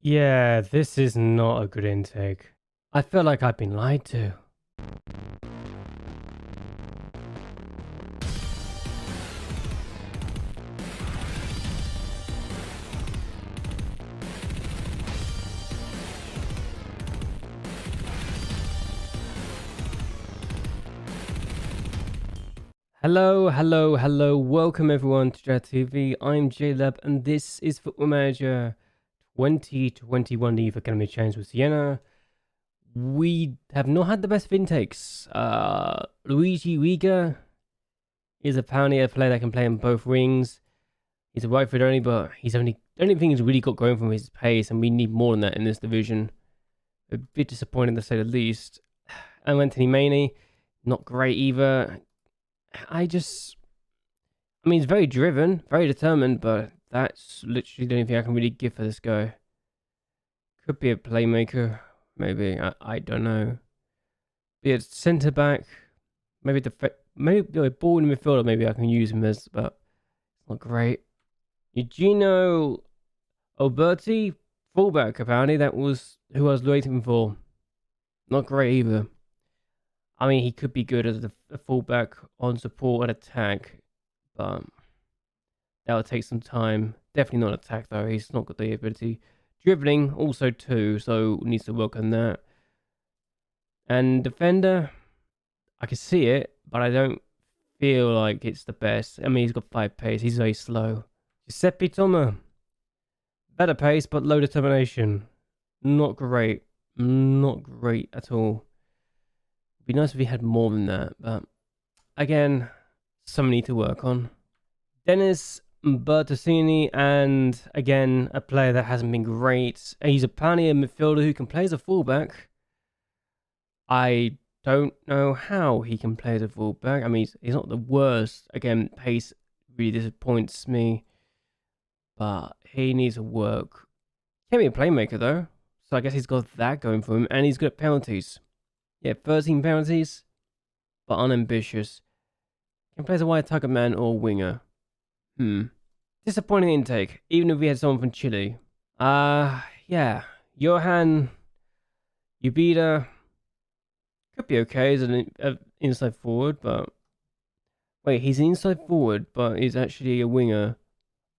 Yeah, this is not a good intake. I feel like I've been lied to. Hello. Welcome everyone to JLABTV. I'm JLAB and this is Football Manager 2021 League Academy Challenge with Siena. We have not had the best of intakes. Luigi Riga is apparently a player that can play on both wings. He's a right foot only, but the only thing he's really got going from his pace, and we need more than that in this division. A bit disappointing to say the least. And Anthony Maney, not great either. I mean, he's very driven, very determined, but that's literally the only thing I can really give for this guy. Could be a playmaker, maybe. I don't know. Be a centre back, maybe a ball in the midfielder. Maybe I can use him as, but it's not great. Eugenio Alberti, fullback. Apparently, that was who I was waiting for. Not great either. I mean, he could be good as a fullback on support and attack, but that will take some time. Definitely not attack though. He's not got the ability. Dribbling also too, so needs to work on that. And defender, I can see it, but I don't feel like it's the best. I mean, he's got 5 pace. He's very slow. Giuseppe Toma, better pace but low determination. Not great. Not great at all. Be nice if we had more than that, but again, some need to work on. Dennis Bertassini, and again, a player that hasn't been great. He's apparently a midfielder who can play as a fullback. I don't know how he can play as a fullback. I mean, he's not the worst. Again, pace really disappoints me, but he needs to work. Can be a playmaker though, so I guess he's got that going for him, and he's good at penalties. Yeah, 13 penalties, but unambitious. Can play as a wide target man or winger. Disappointing intake, even if we had someone from Chile. Yeah. Johan Ubida could be okay as an inside forward, but... Wait, he's an inside forward, but he's actually a winger.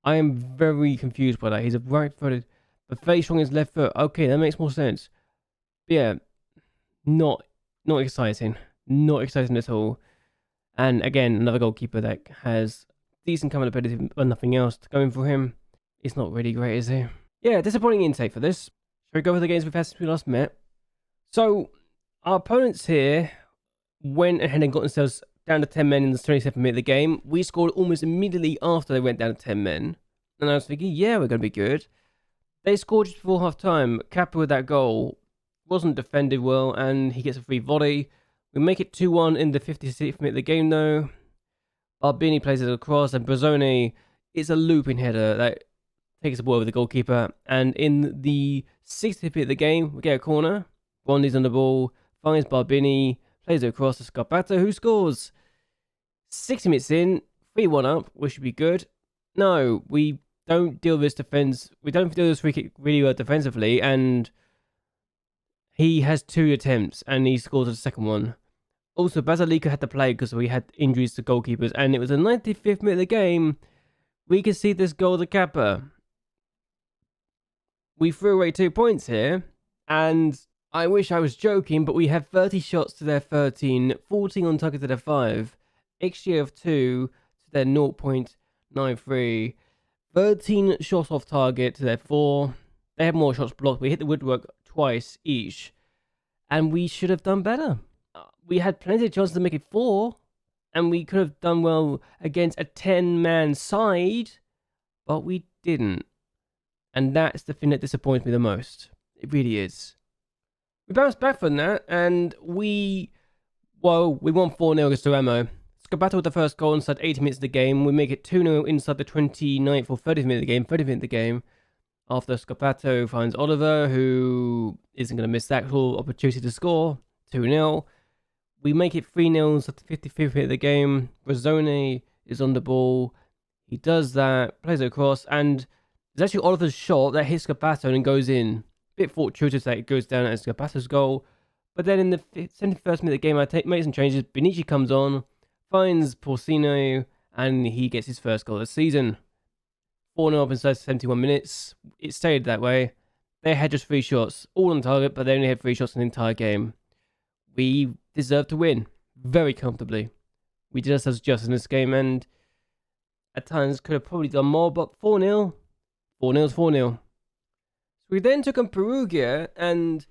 I am very confused by that. He's a right-footed, but very strong in his left foot. Okay, that makes more sense. But yeah, not exciting. Not exciting at all. And again, another goalkeeper that has decent command ability but nothing else going for him. It's not really great, is he? Yeah, disappointing intake for this. Shall we go over the games we've had since we last met? So, our opponents here went ahead and got themselves down to 10 men in the 27th minute of the game. We scored almost immediately after they went down to 10 men. And I was thinking, yeah, we're going to be good. They scored just before half time. Kappa with that goal wasn't defended well, and he gets a free volley. We make it 2-1 in the 56th minute of the game, though. Barbini plays it across, and Brazzone is a looping header that takes the ball over the goalkeeper. And in the 60th minute of the game, we get a corner. Bondi's on the ball, finds Barbini, plays it across to Scarpato, who scores. 60 minutes in, 3-1 up, which should be good. No, we don't deal with this defense. We don't deal with this free kick really well defensively, and he has 2 attempts, and he scores the second one. Also, Basilica had to play because we had injuries to goalkeepers, and it was the 95th minute of the game. We can see this goal to Kappa. We threw away 2 points here, and I wish I was joking, but we had 30 shots to their 13, 14 on target to their 5, XG of 2 to their 0.93, 13 shots off target to their 4. They had more shots blocked. We hit the woodwork twice each, and we should have done better. We had plenty of chances to make it 4, and we could have done well against a 10-man side, but we didn't. And that's the thing that disappoints me the most. It really is. We bounced back from that, and we won 4-0 against Duramo. Scabato with the first goal inside 80 minutes of the game. We make it 2-0 inside the 29th or 30th minute of the game. 30th minute of the game. After Scapato finds Oliver, who isn't going to miss that whole opportunity to score. 2-0. We make it 3-0 at the 55th minute of the game. Brazzone is on the ball. He does that, plays it across, and It's actually Oliver's shot that hits Scapato and goes in. Bit fortuitous that it goes down as Scapato's goal. But then in the 71st minute of the game, I make some changes. Benici comes on, finds Porcino, and he gets his first goal of the season. 4-0 up inside 71 minutes. It stayed that way. They had just 3 shots, all on target, but they only had 3 shots in the entire game. We deserved to win very comfortably. We did ourselves justice in this game, and at times could have probably done more, but 4-0. 4-0 is 4-0. So we then took on Perugia, and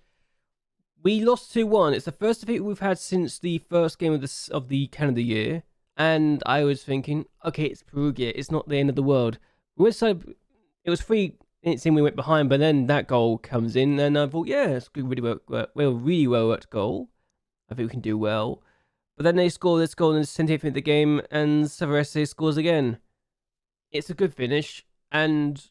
we lost 2-1. It's the first defeat we've had since the first game of the calendar year. And I was thinking, okay, it's Perugia. It's not the end of the world. It was 3 minutes in we went behind, but then that goal comes in, and I thought, yeah, it's a really well worked goal. I think we can do well. But then they score this goal in the 78th minute of the game, and Savarese scores again. It's a good finish, and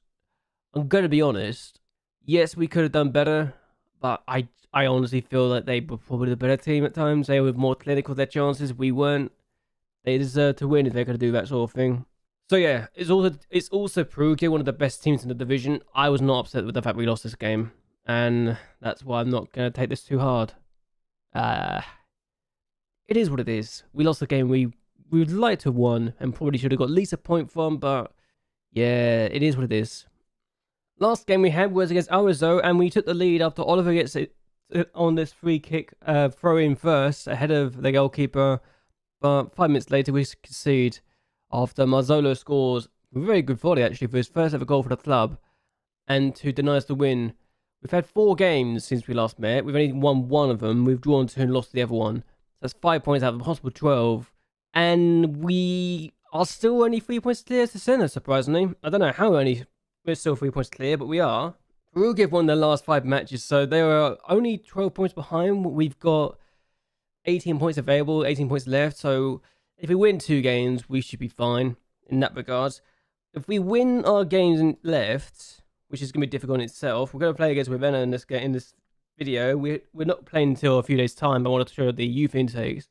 I'm going to be honest. Yes, we could have done better, but I honestly feel that they were probably the better team at times. They were more clinical with their chances. We weren't. They deserved to win if they're going to do that sort of thing. So yeah, it's also Perugia, one of the best teams in the division. I was not upset with the fact we lost this game, and that's why I'm not going to take this too hard. It is what it is. We lost the game we would like to have won, and probably should have got at least a point from, but yeah, it is what it is. Last game we had was against Arezzo, and we took the lead after Oliver gets it on this free kick throw in first ahead of the goalkeeper, but 5 minutes later we concede after Marzolo scores a very good volley actually for his first ever goal for the club, and to deny us the win. We've had 4 games since we last met. We've only won 1 of them. We've drawn 2 and lost the other one. So that's 5 points out of a possible 12, and we are still only 3 points clear to Siena, surprisingly. I don't know how we're still 3 points clear, but we are. Perugia have won their last 5 matches, so they are only 12 points behind. We've got 18 points available, 18 points left, so if we win 2 games, we should be fine in that regard. If we win our games left, which is going to be difficult in itself, we're going to play against Ravenna in this video. We're not playing until a few days' time. I wanted to show the youth intakes.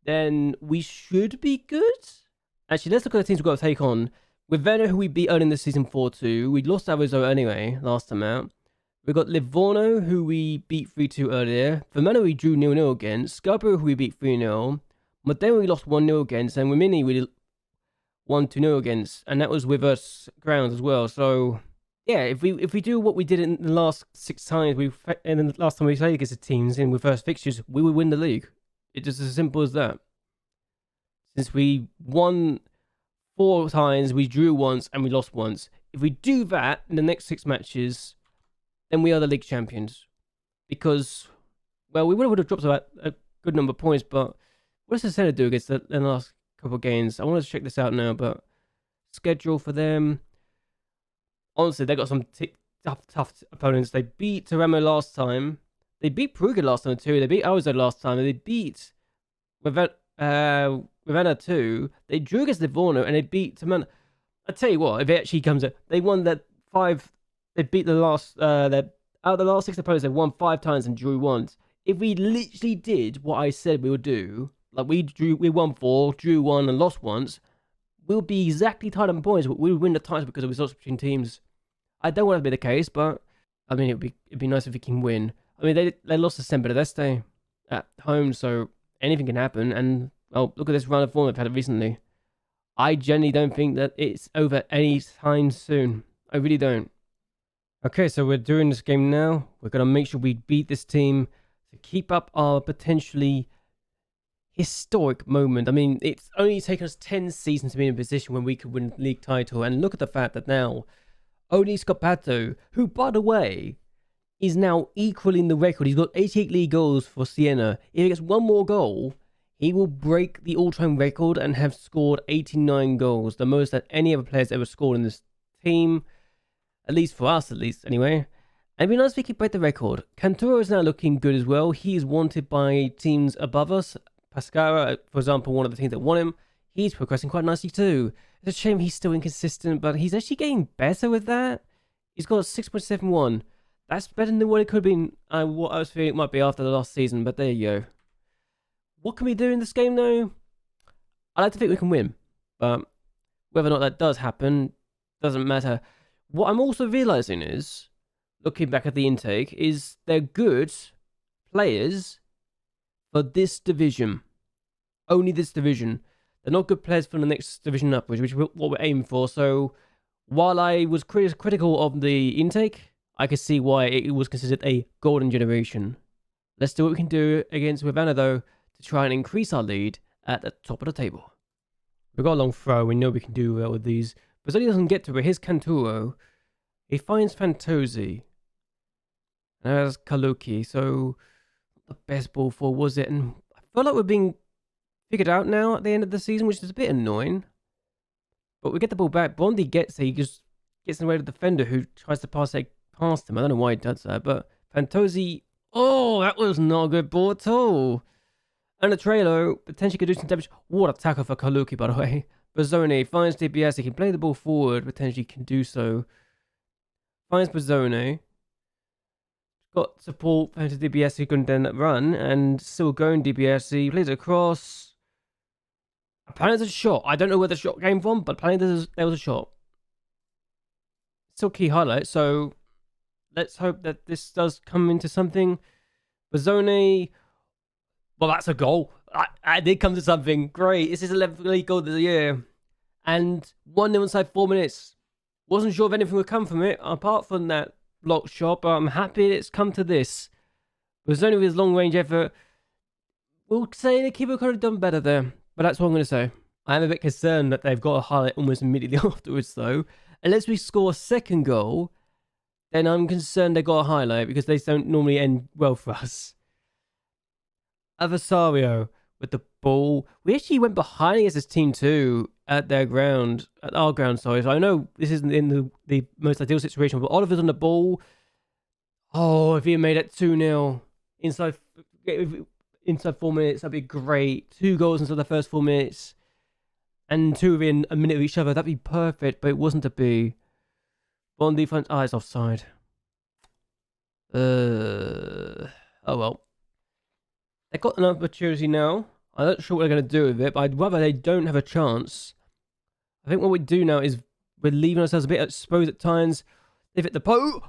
Then we should be good. Actually, let's look at the teams we've got to take on. Ravenna, who we beat early in the season 4-2. We lost Arezzo anyway, last time out. We've got Livorno, who we beat 3-2 earlier. Vermano, we drew 0-0 against. Scarborough, who we beat 3-0. Modena, we lost 1-0 against. And Rimini, we won 2-0 against. And that was with us grounds as well. So, yeah, if we do what we did in the last 6 times, and the last time we played against the teams in reverse fixtures, we will win the league. It's just as simple as that. Since we won 4 times, we drew once, and we lost once. If we do that in the next 6 matches, then we are the league champions. Because, well, we would have dropped about a good number of points, but what does Siena do against the last couple of games? I want to check this out now, but schedule for them. Honestly, they got some tough opponents. They beat Teramo last time. They beat Perugia last time too. They beat Arezzo last time. They beat Ravenna too. They drew against Livorno, and they beat Teramo. I tell you what, if it actually comes up, they won that 5. They beat the last. Out of the last 6 opponents, they won 5 times and drew once. If we literally did what I said we would do, like we won 4, drew 1, and lost once, we'll be exactly tied on points, but we would win the title because of results between teams. I don't want it to be the case, but I mean, it'd be nice if we can win. I mean, they lost to Sempre d'Este at home, so anything can happen. And well, look at this run of form they've had recently. I genuinely don't think that it's over any time soon. I really don't. Okay, so we're doing this game now. We're gonna make sure we beat this team to keep up our potentially historic moment. I mean, it's only taken us 10 seasons to be in a position when we could win the league title, and look at the fact that now only Scapato, who by the way is now equaling the record. He's got 88 league goals for Siena. If he gets 1 more goal, he will break the all-time record and have scored 89 goals, the most that any other players ever scored in this team, at least for us, at least anyway. And it'd be nice if we could break the record. Cantoro is now looking good as well. He is wanted by teams above us. Pescara, for example, one of the teams that won him, he's progressing quite nicely too. It's a shame he's still inconsistent, but he's actually getting better with that. He's got 6.71. That's better than what it could have been, what I was feeling it might be after the last season, but there you go. What can we do in this game though? I like to think we can win, but whether or not that does happen, doesn't matter. What I'm also realizing is, looking back at the intake, is they're good players for this division. Only this division. They're not good players for the next division upwards, which is what we're aiming for. So, while I was critical of the intake, I could see why it was considered a golden generation. Let's do what we can do against Ravenna, though, to try and increase our lead at the top of the table. We've got a long throw. We know we can do well with these. Bozzoni doesn't get to it. Here's Canturo. He finds Fantozzi. And there's Kaluki. So, the best ball for was it? And I feel like we're being figured out now at the end of the season, which is a bit annoying. But we get the ball back. Bondi gets it. He just gets in the way of the defender who tries to pass it past him. I don't know why he does that. But Fantozzi... Oh, that was not a good ball at all. And the Trello potentially could do some damage. What a tackle for Kaluki, by the way. Bozzoni finds DBS. He can play the ball forward. Potentially can do so. Finds Bozzoni. Got support for DBS who can then run. And still going DBS. He plays it across. Apparently there's a shot. I don't know where the shot came from, but apparently there was a shot. Still key highlight. So let's hope that this does come into something. Bozzoni. Well, that's a goal. I did come to something. Great. This is 11th league goal of the year. And 1-0 inside 4 minutes. Wasn't sure if anything would come from it, apart from that block shot, but I'm happy it's come to this. Bozzoni with his long-range effort. We'll say the keeper could have done better there, but that's what I'm going to say. I am a bit concerned that they've got a highlight almost immediately afterwards, though. Unless we score a second goal, then I'm concerned they got a highlight, because they don't normally end well for us. Avasario with the ball. We actually went behind against this team too at their ground, at our ground, sorry. So I know this isn't in the most ideal situation, but Oliver's on the ball. Oh, if he had made it 2-0 inside 4 minutes, that'd be great. 2 goals inside the first 4 minutes, and 2 within a minute of each other. That'd be perfect, but it wasn't to be. Bond defense. Ah, it's offside. Oh well. They've got an opportunity now. I'm not sure what they're going to do with it, but I'd rather they don't have a chance. I think what we do now is we're leaving ourselves a bit exposed at times. They've hit the post.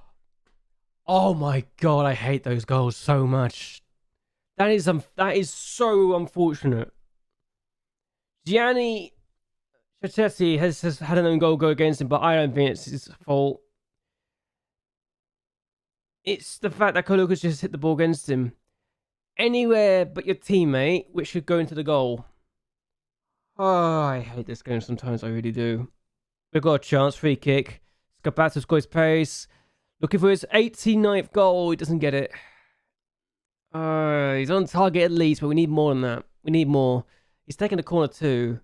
Oh my god, I hate those goals so much. That is so unfortunate. Gianni Chachetti has had an own goal go against him, but I don't think it's his fault. It's the fact that Kolukas just hit the ball against him. Anywhere but your teammate, which should go into the goal. Oh, I hate this game sometimes, I really do. We've got a chance, free kick. Scapato's got his pace. Looking for his 89th goal, he doesn't get it. He's on target at least, but we need more than that. We need more. He's taking the corner too.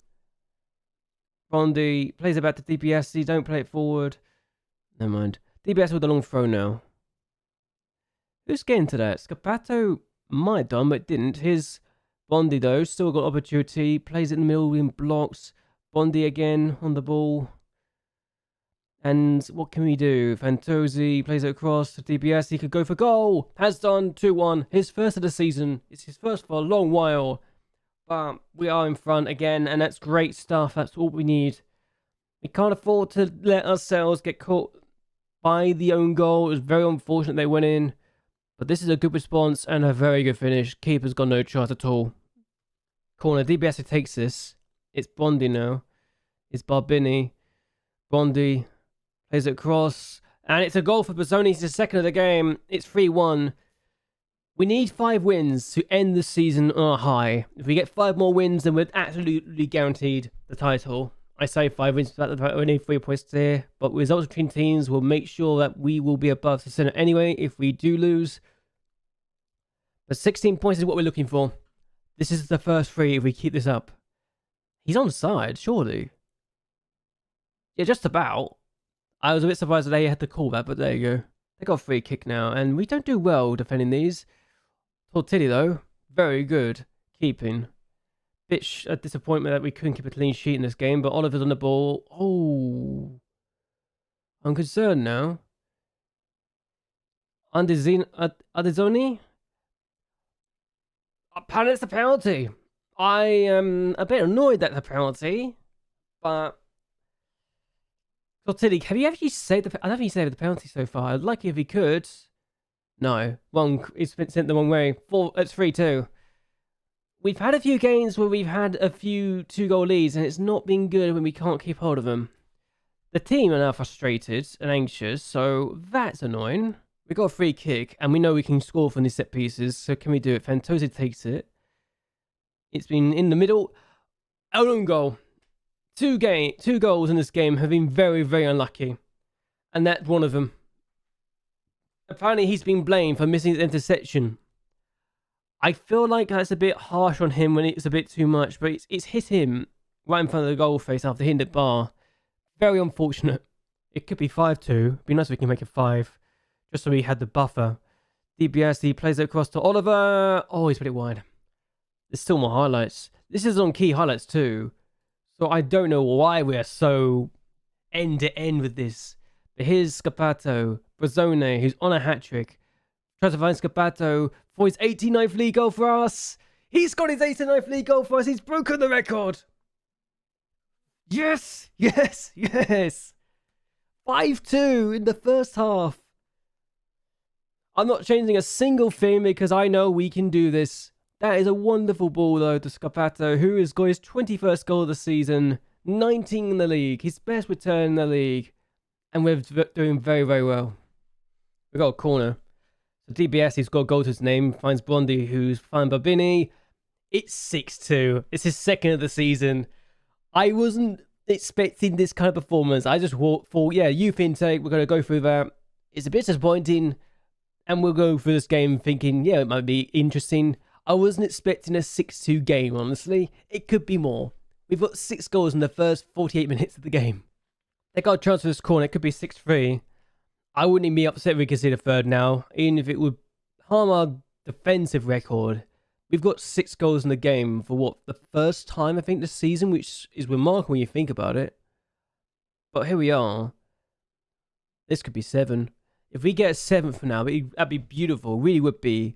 Bondi plays it back to DBS. Don't play it forward. Never mind. DBS with a long throw now. Who's getting to that? Scapato might have done, but didn't. His Bondi, though, still got opportunity. Plays it in the middle in blocks. Bondi again on the ball. And what can we do? Fantozzi plays it across to DBS. He could go for goal. Has done. 2-1. His first of the season. It's his first for a long while. But we are in front again, and that's great stuff. That's all we need. We can't afford to let ourselves get caught by the own goal. It was very unfortunate they went in. But this is a good response and a very good finish. Keeper's got no chance at all. Corner. DBS takes this. It's Bondi now. It's Barbini. Bondi plays it across. And it's a goal for Bozzoni. It's the second of the game. It's 3-1. We need 5 wins to end the season on a high. If we get 5 more wins, then we're absolutely guaranteed the title. I say 5 wins, but we need 3 points there. But results between teams will make sure that we will be above Siena anyway if we do lose. But 16 points is what we're looking for. This is the first 3 if we keep this up. He's onside, surely. Yeah, just about. I was a bit surprised that they had to call that, but there you go. They got a free kick now, and we don't do well defending these. Tortilli, though, very good keeping. Bit a disappointment that we couldn't keep a clean sheet in this game, but Oliver's on the ball. Oh, I'm concerned now. Adizoni? Apparently it's a penalty. I am a bit annoyed at the penalty, but Tortilli, have you actually saved the... I don't think he saved the penalty so far. I'd like it if he could. No. Wrong. It's been sent the wrong way. It's 3-2. We've had a few games where we've had a few 2-goal leads, and it's not been good when we can't keep hold of them. The team are now frustrated and anxious, so that's annoying. We got a free kick, and we know we can score from these set pieces, so can we do it? Fantosi takes it. It's been in the middle. Own goal. Two goals in this game have been very, very unlucky. And that's one of them. Apparently, he's been blamed for missing his interception. I feel like that's a bit harsh on him when it's a bit too much, but it's hit him right in front of the goal face after hitting the bar. Very unfortunate. It could be 5-2. It'd be nice if we can make it 5. Just so we had the buffer. DiBiase plays it across to Oliver. Oh, he's put it wide. There's still more highlights. This is on key highlights too. So I don't know why we're so end-to-end with this. But here's Scapato. Brazzone, who's on a hat-trick. Tries to find Scapato for his 89th league goal for us. He's got his 89th league goal for us. He's broken the record. Yes! Yes! Yes! 5-2 in the first half. I'm not changing a single thing because I know we can do this. That is a wonderful ball, though, to Scapato, who has got his 21st goal of the season, 19 in the league, his best return in the league, and we're doing very, very well. We've got a corner. So DBS, he's got a goal to his name, finds Bondi, who's found Babini. It's 6-2. It's his second of the season. I wasn't expecting this kind of performance. I just thought, yeah, youth intake, we're going to go through that. It's a bit disappointing. And we'll go through this game thinking, yeah, it might be interesting. I wasn't expecting a 6-2 game, honestly. It could be more. We've got 6 goals in the first 48 minutes of the game. They got a chance for this corner. It could be 6-3. I wouldn't even be upset if we could see the third now, even if it would harm our defensive record. We've got 6 goals in the game for what, the first time, I think, this season, which is remarkable when you think about it. But here we are. This could be 7. If we get a 7th for now, that'd be beautiful. Really would be.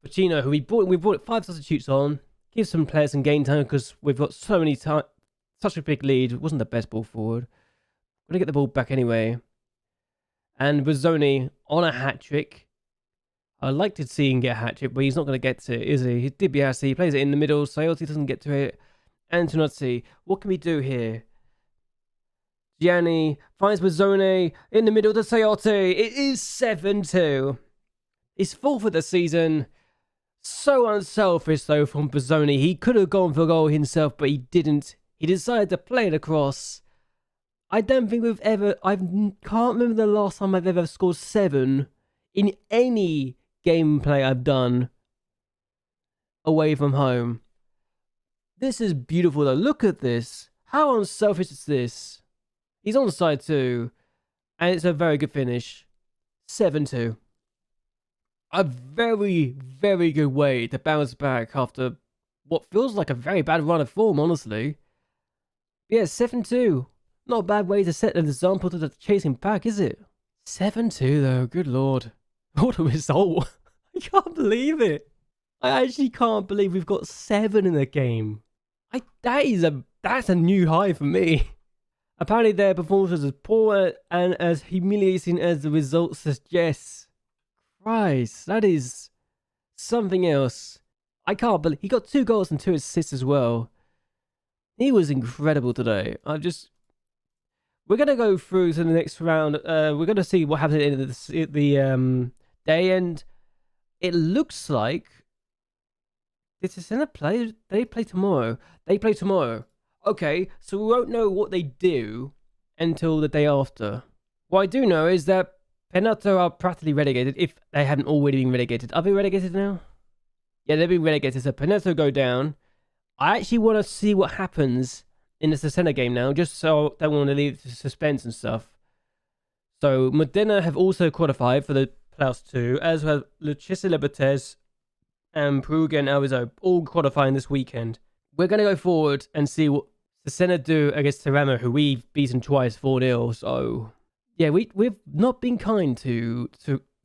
Pacino, who we brought 5 substitutes on, give some players some game time because we've got so many time, such a big lead. It wasn't the best ball forward. We're gonna get the ball back anyway. And Brazzoni on a hat trick. I'd like to see him get a hat trick, but he's not gonna get to it, is he? He did he plays it in the middle. Sayoti doesn't get to it. Antonozzi, what can we do here? Gianni finds Brazzone in the middle to Sayoti. It is 7-2. His 4th of the season. So unselfish, though, from Brazzone. He could have gone for a goal himself, but he didn't. He decided to play it across. I don't think we've ever... I can't remember the last time I've ever scored 7 in any gameplay I've done away from home. This is beautiful, though. Look at this. How unselfish is this? He's on the side too. And it's a very good finish. 7-2. A very, very good way to bounce back after what feels like a very bad run of form, honestly. Yeah, 7-2. Not a bad way to set an example to the chasing pack, is it? 7-2 though, good lord. What a result. I can't believe it. I actually can't believe we've got 7 in the game. That's a new high for me. Apparently their performance was as poor and as humiliating as the results suggest. Christ, that is something else. I can't believe... He got 2 goals and 2 assists as well. He was incredible today. We're going to go through to the next round. We're going to see what happens at the end of the day. And it looks like... Did Siena play? They play tomorrow. They play tomorrow. Okay, so we won't know what they do until the day after. What I do know is that Penato are practically relegated if they hadn't already been relegated. Are they relegated now? Yeah, they've been relegated, so Penato go down. I actually want to see what happens in the Siena game now, just so I don't want to leave the suspense and stuff. So, Modena have also qualified for the playoffs too, as well as Lucchese Libertes and Perugia and Arezzo all qualifying this weekend. We're going to go forward and see what Siena do against Teramo, who we've beaten twice 4-0. So, yeah, we've not been kind to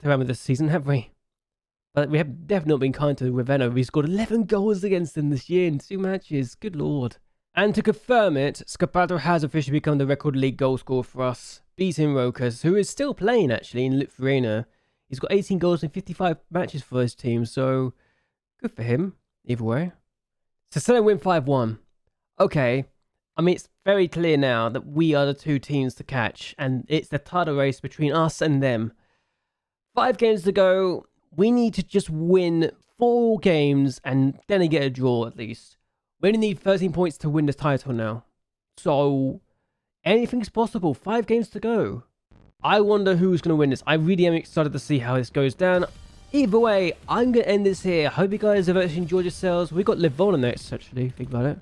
Teramo this season, have we? But we have definitely not been kind to Ravenna. We scored 11 goals against them this year in 2 matches. Good lord. And to confirm it, Scapato has officially become the record league goal scorer for us, beating Rokas, who is still playing actually in Lithuania. He's got 18 goals in 55 matches for his team, so good for him, either way. So Siena win 5-1. Okay, I mean, it's very clear now that we are the two teams to catch, and it's the title race between us and them. 5 games to go. We need to just win 4 games and then get a draw at least. We only need 13 points to win the title now. So, anything's possible. 5 games to go. I wonder who's going to win this. I really am excited to see how this goes down. Either way, I'm going to end this here. I hope you guys have actually enjoyed yourselves. We've got Livona next, actually. Think about it.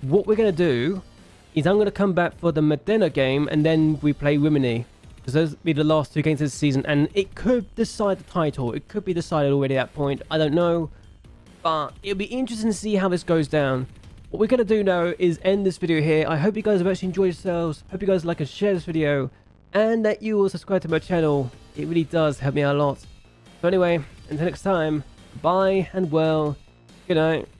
What we're going to do is I'm going to come back for the Modena game and then we play Rimini. Because those will be the last 2 games of the season. And it could decide the title. It could be decided already at that point. I don't know. But it'll be interesting to see how this goes down. What we're going to do now is end this video here. I hope you guys have actually enjoyed yourselves. Hope you guys like and share this video. And that you will subscribe to my channel. It really does help me out a lot. So anyway, until next time, bye and well, good night.